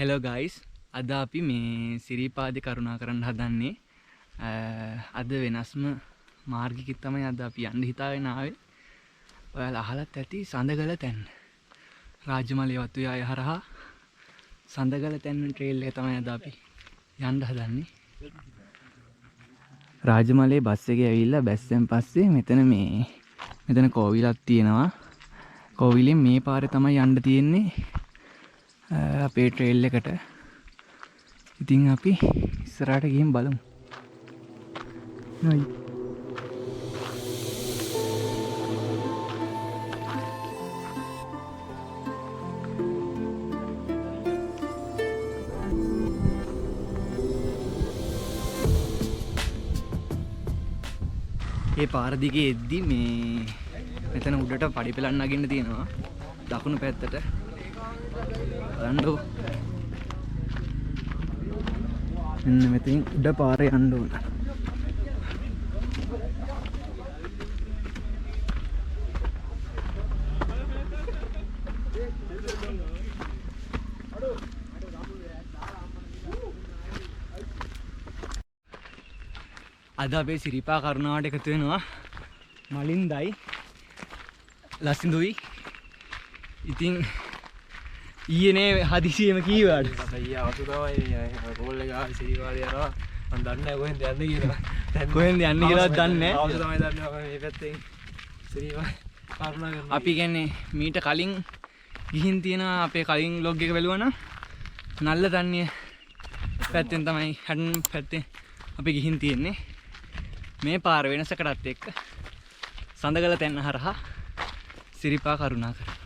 Hello guys, අද අපි මේ සිරිපාදේ කරුණා කරන්න හදන්නේ. අද වෙනස්ම මාර්ගිකෙත් තමයි අද අපි යන්න හිතාගෙන ආවේ. ඔයාලා අහලත් ඇති සඳගල තැන්න. රාජමලේ වතුයාය හරහා සඳගල තැන්න ට්‍රේල් එක තමයි අද අපි යන්න හදන්නේ. රාජමලේ බස් එකේ ඇවිල්ලා බැස්සෙන් පස්සේ මෙතන කෝවිලක් තියෙනවා. කෝවිලෙන් මේ පාරේ තමයි යන්න තියෙන්නේ. අපේ ට්‍රේල් එකට. ඉතින් අපි ඉස්සරහට ගිහින් බලමු. නයි. මේ පාර දිගේ එද්දි මෙතන උඩට පඩි පෙලන්න නගින්න තියෙනවා. දකුණු පැත්තට. බලන්නකෝ. මෙන්න මෙතනින් උඩ පාරේ යන්න ඕන. අද අපේ සිරිපා කරුණාවට එකතු වෙනවා මලින්දයි ලසිඳුයි. ඉතින් ඊයේනේ හදිසියෙම කීවාට අයියා අතු තමයි කෝල් එක ආවේ සිරිපාදේ යනවා. මම දන්නේ නැහැ කොහෙන්ද යන්නේ කියලා. කොහෙන්ද යන්නේ කියලාත් දන්නේ නැහැ. අවුස තමයි දන්නේ මේ පැත්තෙන් සිරිපා කරුණා කරනවා. අපි කියන්නේ මීට කලින් ගිහින් තියෙන අපේ කලින් vlog එක බලුවා නම් නල්ල තන්නිය පැත්තෙන් තමයි හැඩන් පැත්තෙන් අපි ගිහින් තියෙන්නේ. මේ පාර වෙනසකටත් එක්ක සඳගල තැන්න හරහා සිරිපා කරුණා කරනවා.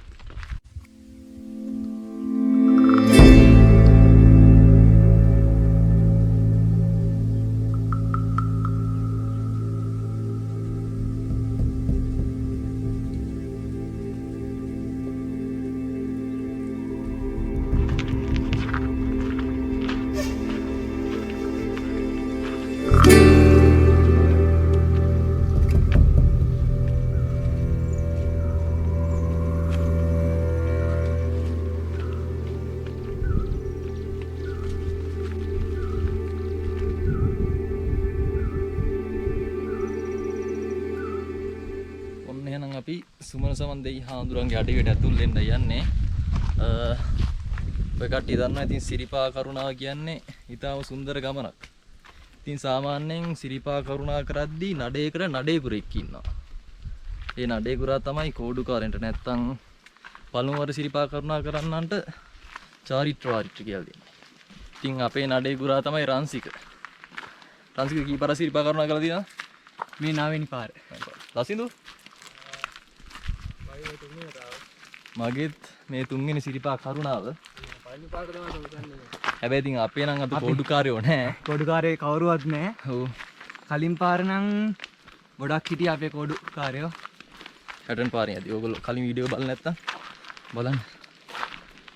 අපි සුමන සමන්දෙයි හාමුදුරන්ගේ අඩියට ඇතුල් වෙන්න යන්නේ. ඔය කට්ටිය දන්නවා ඉතින් සිරිපා කරුණා කියන්නේ ඊටාම සුන්දර ගමනක්. ඉතින් සාමාන්‍යයෙන් සිරිපා කරුණා කරද්දී නඩේකට නඩේකුරෙක් ඉන්නවා. ඒ නඩේකුරා තමයි කෝඩුකාරයන්ට නැත්තම් පළමුවර සිරිපා කරුණා කරන්නන්ට චාරිත්‍ර වාරිත්‍ර කියලා දෙන්නේ. ඉතින් අපේ නඩේකුරා තමයි රන්සික. රන්සික කීපාර සිරිපා කරුණා කරලා තියෙනවා? මේ 9 වෙනි පාර. ලසිඳු මගෙත් මේ 3 වෙනි සිරිපා කරුණාව. හැබැයි ඉතින් අපේ නම් අද කෝඩුකාරයෝ නැහැ. කෝඩුකාරේ කවුරුවත් නැහැ. ඔව්. කලින් පාර නම් ගොඩක් හිටියා අපේ කෝඩුකාරයෝ. හැටන් පාරේ යදී. ඕගොල්ලෝ කලින් වීඩියෝ බලලා නැත්තම් බලන්න.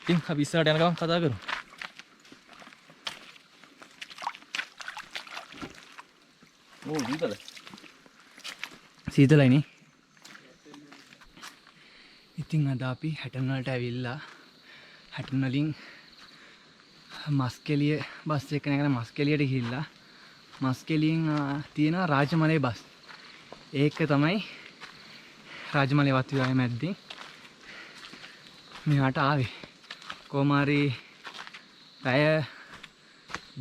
ඉතින් අපි ඉස්සරහට යන ගමන් කතා කරමු. ඕ දීපල. සීතලයි නේ. ඉතින් අද අපි හැටන් වලට ඇවිල්ලා හැටන් වලින් මස්කෙලිය බස් එක නැගලා මස්කෙලියට ගිහිල්ලා මස්කෙලියෙන් තියෙන රාජමලේ බස්. ඒක තමයි රාජමලේ වතුයාවේ මැද්දේ මෙහාට ආවේ. කොමාරි පැය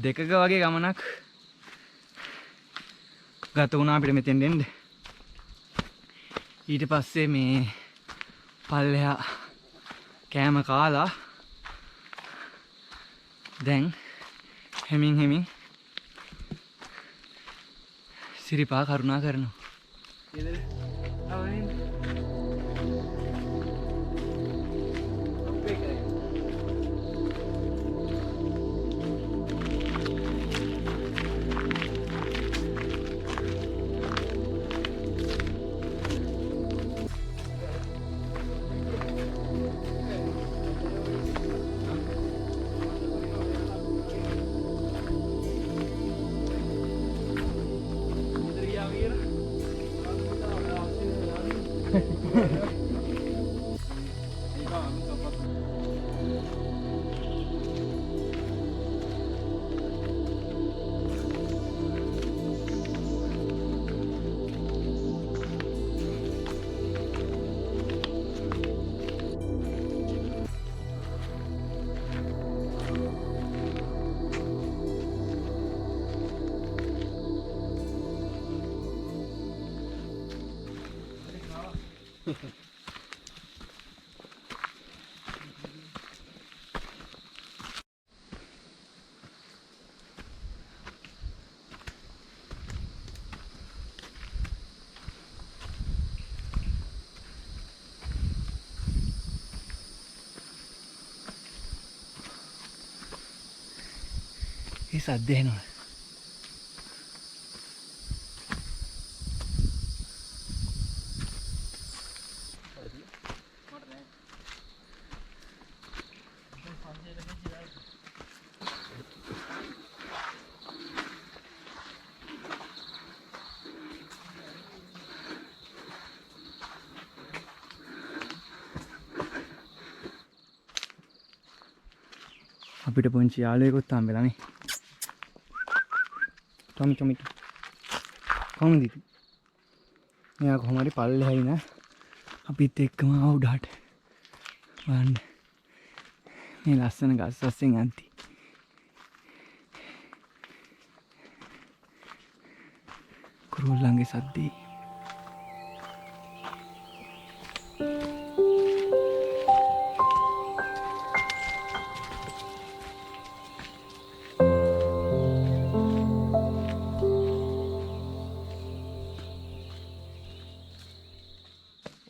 2ක වගේ ගමනක් ගත වුණා අපිට මෙතෙන් එන්න. ඊට පස්සේ මේ පල්ලෙහා කෑම කාලා දැන් හෙමින් සිරිපා කරුණා කරනවා. ඒ සද්ද එනවා. අපිට පුංචි යාළුවෙකුත් හම්බෙලානේ. ටොමි කොහොමද ඉතින්? මෙයා කොහොම හරි පල්ලෙහා ඉන්න අපිත් එක්කම ආව උඩට. බලන්න මේ ලස්සන ගස් අස්සෙන් යද්දි කුරුල්ලන්ගේ සද්දේ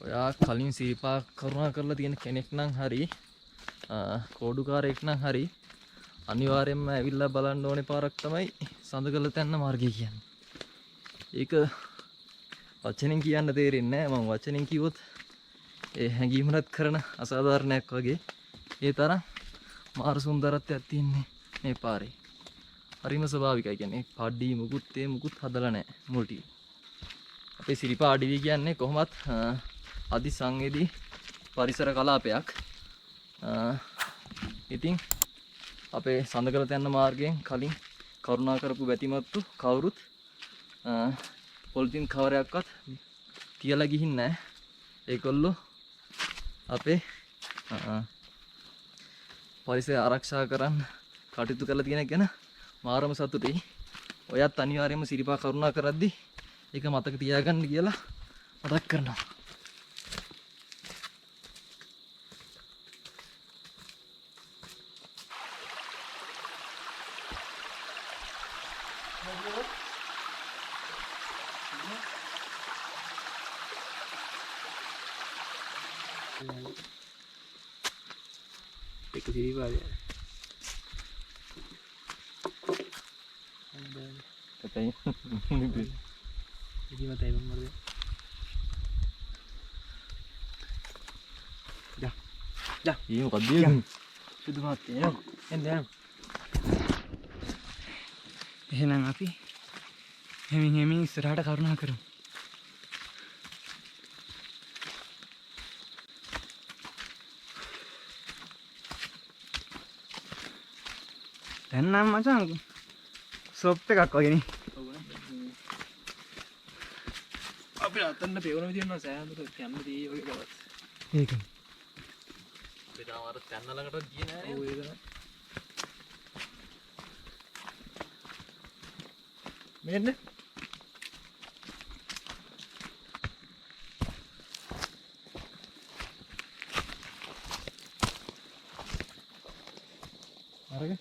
ඔයා කලින් සිරිපා කරුණා කරලා තියෙන කෙනෙක් නම් හරි කෝඩුකාරයෙක් නම් හරි අනිවාර්යයෙන්ම ඇවිල්ලා බලන්න ඕනේ පාරක් තමයි සඳකල තැන්න මාර්ගය කියන්නේ. ඒක වචනෙන් කියන්න තේරෙන්නේ නැහැ. මම වචනෙන් කිව්වොත් ඒ හැඟීමකට කරන අසාධාරණයක් වගේ. ඒ තරම් මාර සුන්දරත්වයක් තියෙන්නේ මේ පාරේ. හරිම ස්වභාවිකයි. කියන්නේ පඩි මුකුත් හදලා නැහැ මුල් ටික. අපේ සිරිපා අඩවිය කියන්නේ කොහොමත් අධි සංවේදී පරිසර කලාපයක්. ඉතින් අපේ සඳකල තැන්න මාර්ගයෙන් කලින් කරුණා කරපු බැතිමත්තු කවුරුත් පොලිතින් කවරයක්වත් තියලා ගිහින් නැහැ. ඒගොල්ලෝ අපේ පරිසරය ආරක්ෂා කරන්න කටයුතු කරලා තියෙන ගැන මාරම සතුටුයි. ඔයත් අනිවාර්යයෙන්ම සිරිපා කරුණා කරද්දි ඒක මතක තියාගන්න කියලා මතක් කරනවා. එක සිරිපාදය. Katanya. Jadi mata emang baru. Dah. Iya, bukan dia. Sudah mati ya. Endang. එහෙනම් අපි හැමින් ඉස්සරහට කරුණා කරමු. දැන් නම් මචං සොප් එකක් වගේ නේ. අපිට අතන්න පෙවන විදිහ නම් සෑහඳුර යන්න දී වගේ දවස්. ඒක. අපිට අර තැන්න ළඟට ගියේ නෑ නේද? ඔව් ඒක තමයි. මෙන්න අරගෙන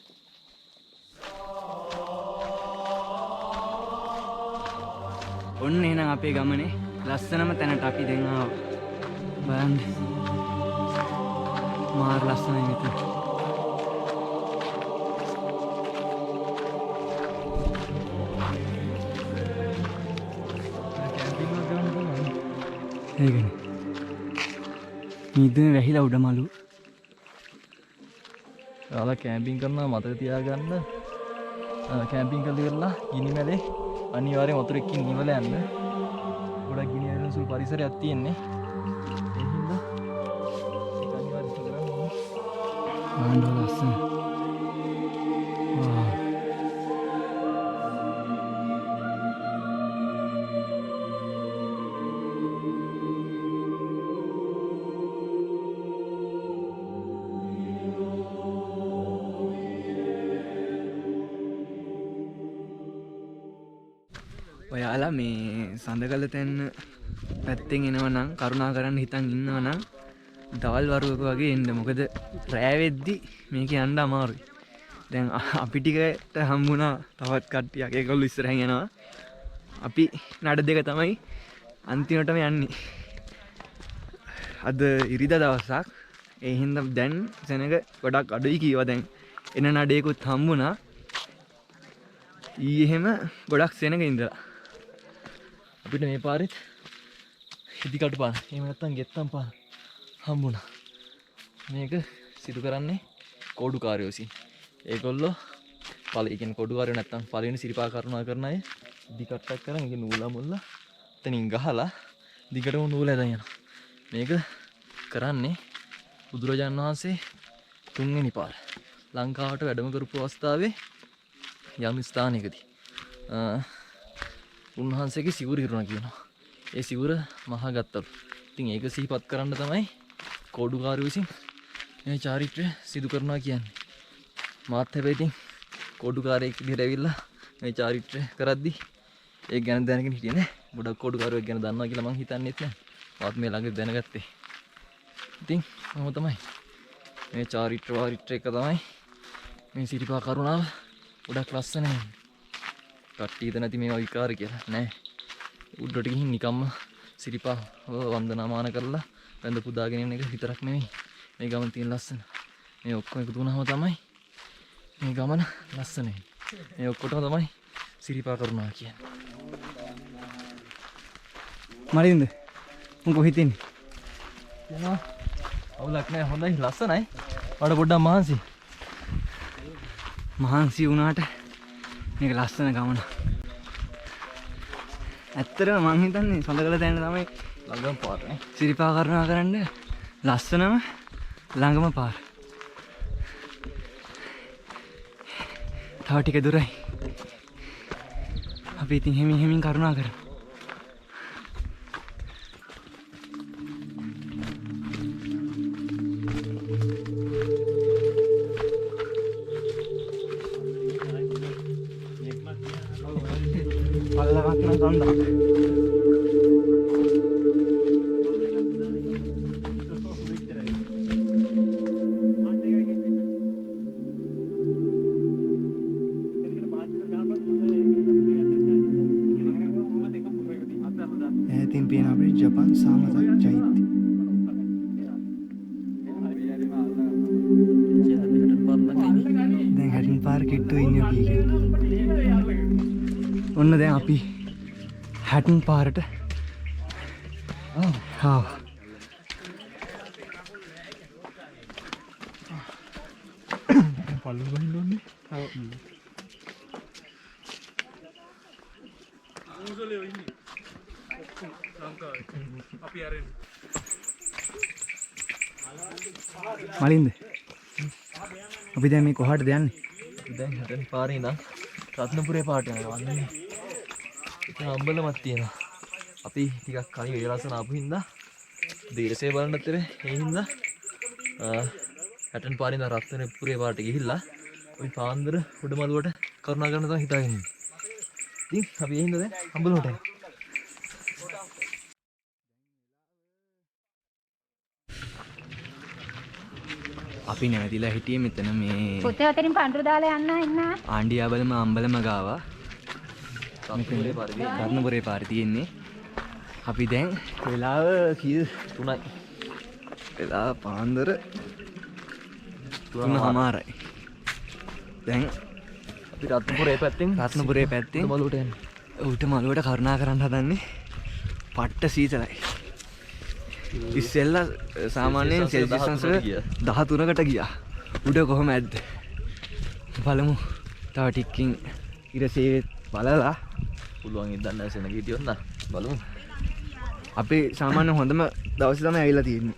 ඔන්න එහෙනම් අපේ ගමනේ ලස්සනම තැනට අපි දැන් ආවා. බලන්න. මාර ලස්සනයි මෙතන. ඒකනේ. මිදුනේ වැහිලා උඩමලු. ඔයාලා කැම්පින් කරනවා මතක තියාගන්න. කැම්පින් කරලා ඉවරලා ගිනි මැලේ අනිවාර්යෙන් වතුරකින් නිවලා යන්න. ගොඩක් ගිනි ඇලෙන සුළු පරිසරයක් තියෙන්නේ. ඒ හින්දා ඒක අනිවාර්යෙන් කරන්න ඕනේ. ආණ්ඩුව ලස්සන. වා. ඔයාලා මේ සඳකල තැන්න පැත්තෙන් එනවනම් කරුණා කරන්න හිතන් ඉන්නවනම් දවල් වරුවක වගේ එන්න. මොකද රෑ වෙද්දි මේක යන්න අමාරුයි. දැන් අපි ටිකට හම්බුණා තවත් කට්ටියක්. ඒගොල්ලෝ ඉස්සරහින් යනවා. අපි නඩ දෙක තමයි අන්තිමටම යන්නේ. අද ඉරිදා දවසක්. ඒ හින්දා දැන් සෙනඟ ගොඩක් අඩුයි කීවා. දැන් එන නඩේකුත් හම්බුණා. ඊයේ එහෙම ගොඩක් සෙනග ඉඳලා අපිට මේ පාරෙත් ඉදිකට පාන. එහෙම නැත්නම් ගෙත්තම් පාන හම්බුණා. මේක සිදු කරන්නේ කෝඩුකාරයෝ විසින්. ඒගොල්ලෝ කියන්නේ කෝඩුකාරයෝ නැත්නම් පළවෙනි සිරිපා කරුණා කරන අය ඉදිකටක් කරන් ඒක නූල මුල්ල එතනින් ගහලා දිගටම නූල ඇදන් යනවා. මේක කරන්නේ බුදුරජාණන් වහන්සේ 3 වෙනි පාර ලංකාවට වැඩම කරපු අවස්ථාවේ යම් ස්ථානයකදී උන්වහන්සේගේ සිවුර ඉරුණා කියනවා. ඒ සිවුර මහා ගත්තලු. ඉතින් ඒක සිහිපත් කරන්න තමයි කෝඩුකාරයෝ විසින් මේ චාරිත්‍රය සිදු කරනවා කියන්නේ. මාත් හැබැයි ඉතින් කෝඩුකාරයෙක් විදිහට ඇවිල්ලා මේ චාරිත්‍රය කරද්දි ඒක ගැන දැනගෙන හිටියේ නෑ. ගොඩක් කෝඩුකාරයෙක් ගැන දන්නවා කියලා මං හිතන්නේත් නෑ. මාත් මේ ළඟදී දැනගත්තේ. ඉතින් මම තමයි මේ චාරිත්‍ර එක තමයි මේ සිරිපා කරුණාව ගොඩක් ලස්සනයි. කට්ටිය හිත නැති මේවා විකාර කියලා නෑ. උඩට ගිහින් නිකම්ම සිරිපා වන්දනාමාන කරලා වැඳ පුදාගෙන ඉන්න එක විතරක් නෙමෙයි මේ ගමන තියෙන ලස්සන. මේ ඔක්කොම එකතු වුණාම තමයි මේ ගමන ලස්සන වෙන්නේ. මේ ඔක්කොටම තමයි සිරිපා කරුණා කියන්නේ. මරින්ද මොකෝ හිතෙන්නේ? යනවා. අවුලක් නෑ හොඳයි ලස්සනයි. වඩ පොඩ්ඩක් මහන්සි. මහන්සි වුණාට මේක ලස්සන ගමන. ඇත්තටම මං හිතන්නේ සඳකල තැන්න තමයි ළඟම පාරනේ. සිරිපා කරුණා කරන්න ලස්සනම ළඟම පාර. තව ටික දුරයි. අපි ඉතින් හිමින් කරුණා කරමු. පල්ලවක් නම් කන්දක්. ඈතින් පේන අපේ ජපන් සාමසක් චෛත්‍ය. දැන් හැටින් පාර කිට්ටු ඉන්නේ කීකේ. ඔන්න දැන් අපි හැටන් පාරට පල්ලු ගහින්න ඕනේ. මූසලේ ඉන්නේ. ලංකාවේ. අපි ආරෙන්. මලින්ද අපි දැන් මේ කොහාටද යන්නේ? දැන් හැටන් පාරේ ඉඳන් රත්නපුරේ පාට යනවා. අන්නේ ඉතින් අම්බලමක් තියෙනවා. අපි ටිකක් කලින් විරලසන ආපු හින්දා දීර්සේ බලන්නත් ඒ හින්දා හැටන් පාරේ ඉඳන් රත්නපුරේ පාට ගිහිල්ලා ওই පාන්දර උඩමළුවට කරුණා කරන්න තමයි හිතාගෙන ඉන්නේ. ඉතින් අපි ඒ හින්දා දැන් අම්බලමට යනවා. අපි නැවතිලා හිටියේ මෙතන මේ පුතේ අතරින් පඳුරු දාලා යන්න ඉන්න. ආණ්ඩියාබලම අම්බලම ගාවා. රත්නපුරේ පාරේ තියෙන්නේ. අපි දැන් වෙලාව කීයද? 3යි. වෙලාව පාන්දර 3:00යි. දැන් අපි රත්නපුරේ පැත්තෙන් මළුවට යන්නේ. ඌට මළුවට කරුණා කරන්න හදන්නේ. පට්ට සීතලයි. ඉස්සෙල්ලා සාමාන්‍යයෙන් සෙල්සියස් අංශ 13කට ගියා. උඩ කොහොම ඇද්ද? බලමු. තව ටිකකින් ඉරසේ බලලා පුළුවන් ඉඳන් නැසෙන ගිටියොත් නා බලමු. අපි සාමාන්‍ය හොඳම දවසේ තමයි ඇවිල්ලා තියෙන්නේ.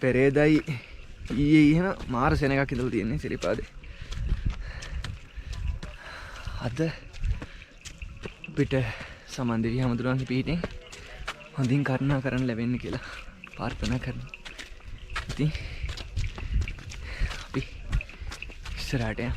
පෙරේදයි ඊයේ එහෙම මාර සෙනගක් ඉඳලා තියෙන්නේ සිරිපාදේ. අද පිට සමන්දේවි හැමතුරුන්ගේ පිටින් හොඳින් කරුණා කරන්න ලැබෙන්න කියලා ප්‍රාර්ථනා කරනවා. ඉතින් අපි ඉස්සරහට යමු.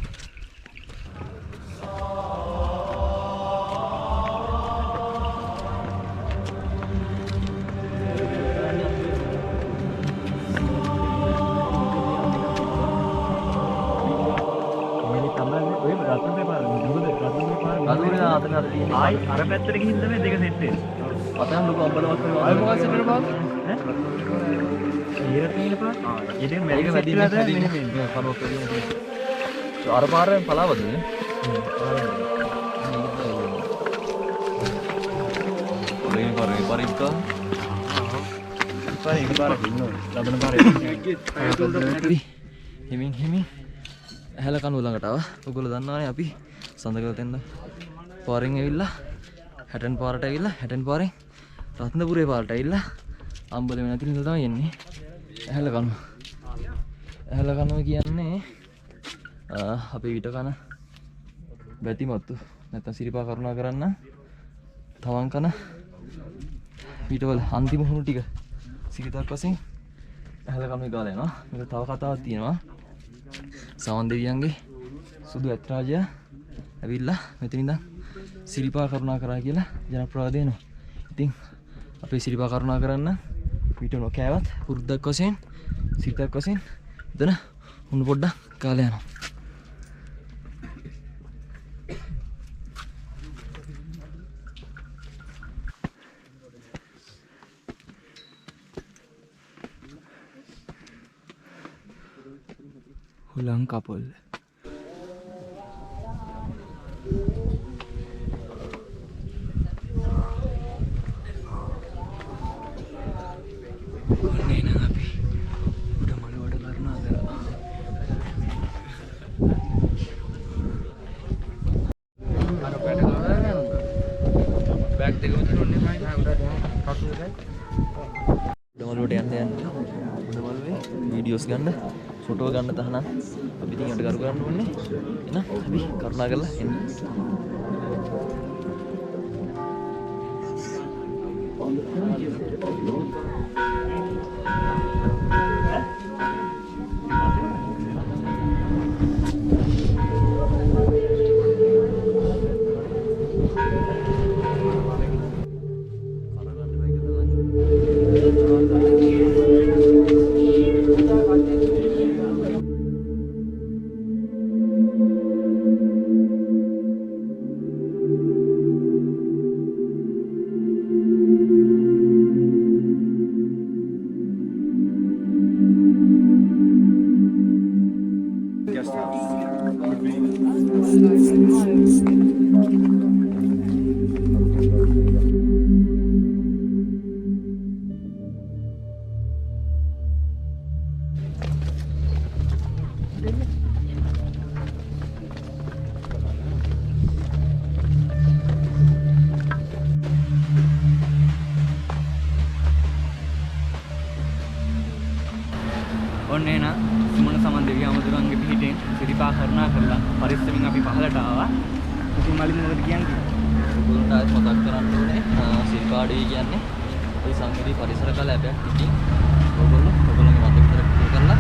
ආයි අර පැත්තට ගිහින් තමයි දෙක සෙට් වෙන්නේ. අතන ලොකු අම්බලමක් කරනවා. ආයි මොකක්ද සෙට් වෙන බාක්? ඈ? ඊර තියෙන පාත්. ඊට මේක වැඩි වෙලා දැන් මෙන්න මේ පනෝක් කරගෙන. අර පාරෙන් පලාවද නේ? ඔරේ පරික්කා. පාරේ පාරක් ඉන්නවා. ලබන පාරේ. හිමින් ඇහැල කනුව ළඟට ආවා. ඔයගොල්ලෝ දන්නවනේ අපි සඳකල තෙන්ද පාරෙන් ඇවිල්ලා 60 පාරට ඇවිල්ලා 60 පාරෙන් රත්නපුරේ පාරට ඇවිල්ලා අම්බලම නැතිල ඉඳලා තමයි යන්නේ. ඇහැල කනුව. ඇහැල කනුව කියන්නේ අපේ විට කන බැතිමත්තු නැත්නම් සිරිපා කරුණා කරන්න තවන් කන විටවල අන්තිම හුණු ටික සිරිතක් වශයෙන් ඇහැල කනුවේ ගාලා යනවා. මේක තව කතාවක් තියෙනවා. සමන් දෙවියන්ගේ සුදු ඇත්රාජය ඇවිල්ලා මෙතන ඉඳන් සිරිපා කරුණා කරා කියලා ජනප්‍රවාද දෙනවා. ඉතින් අපේ සිරිපා කරුණා කරන්න පිට නොකෑවත් පුරුද්දක් වශයෙන් සිරිතක් වශයෙන් එතන හුණු පොඩ්ඩක් කාලා යනවා. හුලං කපොල් ඔන්නේ නම් අපි උඩමළුවට කරුණා කරා. අර පැඩ ගාලා යනවා. බෑග් දෙකම තියෙන්නේ මම උඩට කටු එකයි. උඩමළුවට යන්න උඩමළුවේ වීඩියෝස් ගන්න ෆොටෝ ගන්න තහනම් අපි ඉතින් යට කරු කරන්න ඕනේ. එහෙනම් අපි කරුණා කරලා එන්න. ඔන්නේ නා සුමන සමන් දෙවියන් අමුදුරන්ගේ පිහිටෙන් සිරිපා කරුණා කරලා පරිස්සමින් අපි පහලට ආවා. ඉතින් මලින් මොකද කියන්නේ? ඔයගොල්ලන්ට ආයෙත් මතක් කරන්න ඕනේ සිරිපාඩේ කියන්නේ අපේ සංගීත පරිසර කලාපයක්. ඉතින් ඔයගොල්ලෝගේ මත විතර පුරු කරලා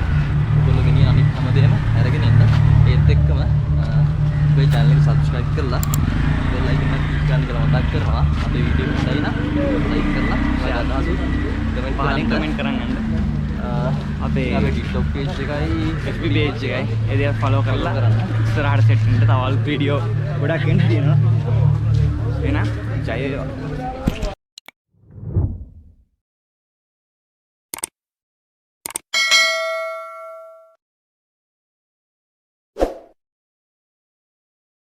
ඔයගොල්ලෝ ගෙනියන අනිත් හැමදේම අරගෙන එන්න. ඒත් එක්කම අපේ channel එක subscribe කරලා bell icon එක click කරන්න කියලා මතක් කරනවා. අපේ වීඩියෝ එක හොඳයි නම් like කරලා ඔයාලා අදහස් කමෙන්ට් කරන් යන්න. අපේ TikTok page එකයි FB page එකයි ඒ දේ follow කරලා ඉස්සරහට set වෙන්න තව අලුත් වීඩියෝ ගොඩක් එන්න තියෙනවා. එහෙනම් ජය වේවා.